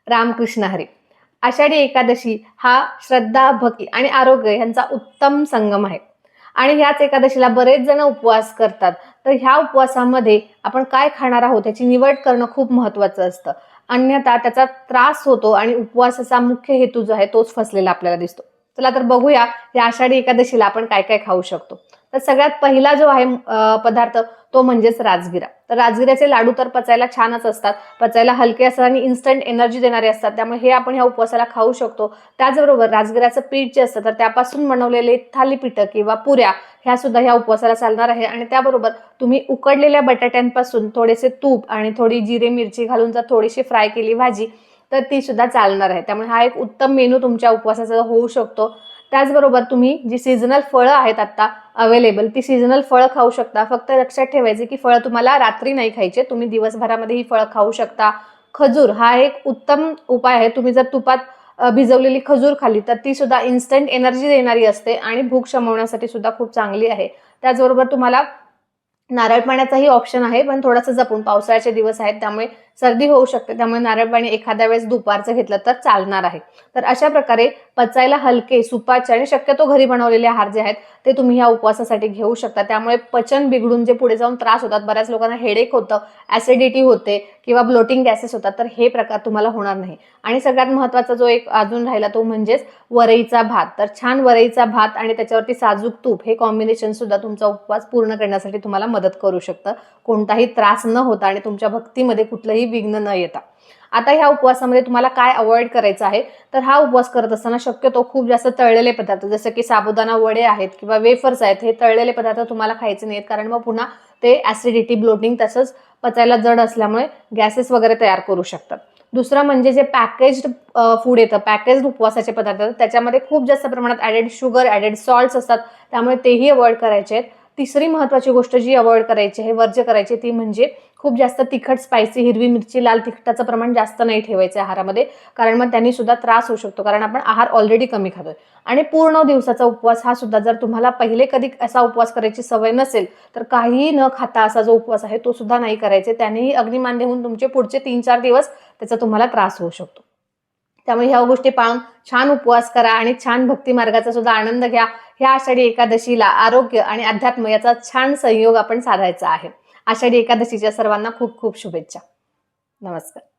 रामकृष्ण हरी. आषाढी एकादशी हा श्रद्धा, भक्ती आणि आरोग्य यांचा उत्तम संगम आहे. आणि ह्याच एकादशीला बरेच जण उपवास करतात. तर ह्या उपवासामध्ये आपण काय खाणार आहोत याची निवड करणं खूप महत्वाचं असतं. अन्यथा त्याचा त्रास होतो आणि उपवासाचा मुख्य हेतू जो आहे तोच फसलेला आपल्याला दिसतो. चला तर बघूया या आषाढी एकादशीला आपण काय काय खाऊ शकतो. तर सगळ्यात पहिला जो आहे पदार्थ तो म्हणजेच राजगिरा. तर राजगिऱ्याचे लाडू तर पचायला छानच असतात, पचायला हलके असतात आणि इन्स्टंट एनर्जी देणारे असतात. त्यामुळे हे आपण ह्या उपवासाला खाऊ शकतो. त्याचबरोबर राजगिऱ्याचं पीठ जे असतं तर त्यापासून बनवलेले थालीपीठ किंवा पुऱ्या ह्या सुद्धा ह्या उपवासाला चालणार आहे. आणि त्याबरोबर तुम्ही उकडलेल्या बटाट्यांपासून थोडेसे तूप आणि थोडी जिरे मिरची घालून जर थोडीशी फ्राय केली भाजी तर ती सुद्धा चालणार आहे. त्यामुळे हा एक उत्तम मेनू तुमच्या उपवासाचा होऊ शकतो. त्याचबरोबर तुम्ही जी सीझनल फळं आहेत आता अवेलेबल ती सीझनल फळं खाऊ शकता. फक्त लक्षात ठेवायचे की फळं तुम्हाला रात्री नाही खायचे, तुम्ही दिवसभरामध्ये ही फळं खाऊ शकता. खजूर हा एक उत्तम उपाय आहे. तुम्ही जर तुपात भिजवलेली खजूर खाल्ली तर ती सुद्धा इन्स्टंट एनर्जी देणारी असते आणि भूक शमवण्यासाठी सुद्धा खूप चांगली आहे. त्याचबरोबर तुम्हाला नारळ पाण्याचाही ऑप्शन आहे, पण थोडंसं जपून. पावसाळ्याचे दिवस आहेत त्यामुळे सर्दी होऊ शकते, त्यामुळे नारळ पाणी एखाद्या वेळेस दुपारचं घेतलं तर चालणार आहे. तर अशा प्रकारे पचायला हलके, सुपाचे आणि शक्यतो घरी बनवलेले आहार जे आहेत ते तुम्ही ह्या उपवासासाठी घेऊ शकता. त्यामुळे पचन बिघडून जे पुढे जाऊन त्रास होतात, बऱ्याच लोकांना हेडेक होतं, ऍसिडिटी होते किंवा ब्लोटिंग गॅसेस होतात, तर हे प्रकार तुम्हाला होणार नाही. आणि सगळ्यात महत्त्वाचा जो एक अजून राहिला तो म्हणजेच वरईचा भात. तर छान वरईचा भात आणि त्याच्यावरती साजूक तूप हे कॉम्बिनेशन सुद्धा तुमचा उपवास पूर्ण करण्यासाठी तुम्हाला मदत करू शकतं, कोणताही त्रास न होता आणि तुमच्या भक्तीमध्ये कुठलंही विघ्न न येता. आता ह्या उपवासामध्ये तुम्हाला काय अवॉइड करायचं आहे, तर हा उपवास करत असताना शक्यतो खूप जास्त तळलेले पदार्थ जसं की साबुदाणा वडे आहेत किंवा वेफर्स आहेत, हे तळलेले पदार्थ तुम्हाला खायचे नाहीत, कारण मग पुन्हा ते ऍसिडिटी, ब्लोटिंग तसंच पचायला जड असल्यामुळे गॅसेस वगैरे तयार करू शकतात. दुसरं म्हणजे जे पॅकेज्ड फूड येतं, पॅकेज्ड उपवासाचे पदार्थ, त्याच्यामध्ये खूप जास्त प्रमाणात ॲडेड शुगर, ॲडेड सॉल्ट्स असतात, त्यामुळे तेही अवॉइड करायचे आहेत. तिसरी महत्त्वाची गोष्ट जी अवॉइड करायची आहे, वर्ज्य करायची, ती म्हणजे खूप जास्त तिखट, स्पायसी, हिरवी मिरची, लाल तिखटाचं प्रमाण जास्त नाही ठेवायचं आहारामध्ये, कारण मग त्यांनी सुद्धा त्रास होऊ शकतो, कारण आपण आहार ऑलरेडी कमी खातोय. आणि पूर्ण दिवसाचा उपवास हा सुद्धा, जर तुम्हाला पहिले कधी असा उपवास करायची सवय नसेल तर काहीही न खाता असा जो उपवास आहे तो सुद्धा नाही करायचे. त्यानेही अग्निमांद्य होऊन तुमचे पुढचे 3-4 दिवस त्याचा तुम्हाला त्रास होऊ शकतो. त्यामुळे ह्या गोष्टी पाळून छान उपवास करा आणि छान भक्ती मार्गाचा सुद्धा आनंद घ्या. ह्या आषाढी एकादशीला आरोग्य आणि अध्यात्म याचा छान संयोग आपण साधायचा आहे. आषाढी एकादशीच्या सर्वांना खूप खूप शुभेच्छा. नमस्कार.